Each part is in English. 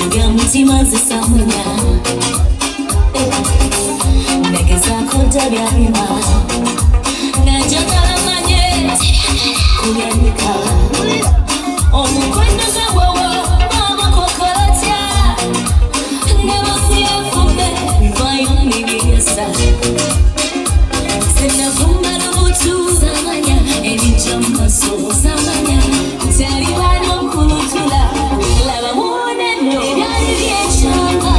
mutima zisamanya negeza kodabya bima najagala manye kuyanika omukwenda zawowo mama kokoratya nebasiye fumbe bivayo mibiyesa senavumba n'obutu samanya ebijamaso samanya teribano kulutula laba munene ebyali byeshamba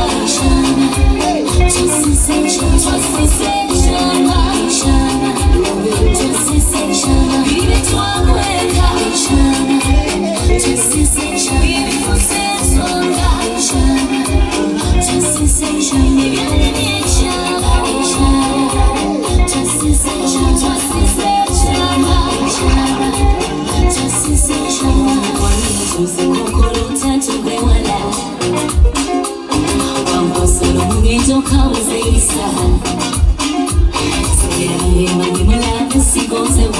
Don't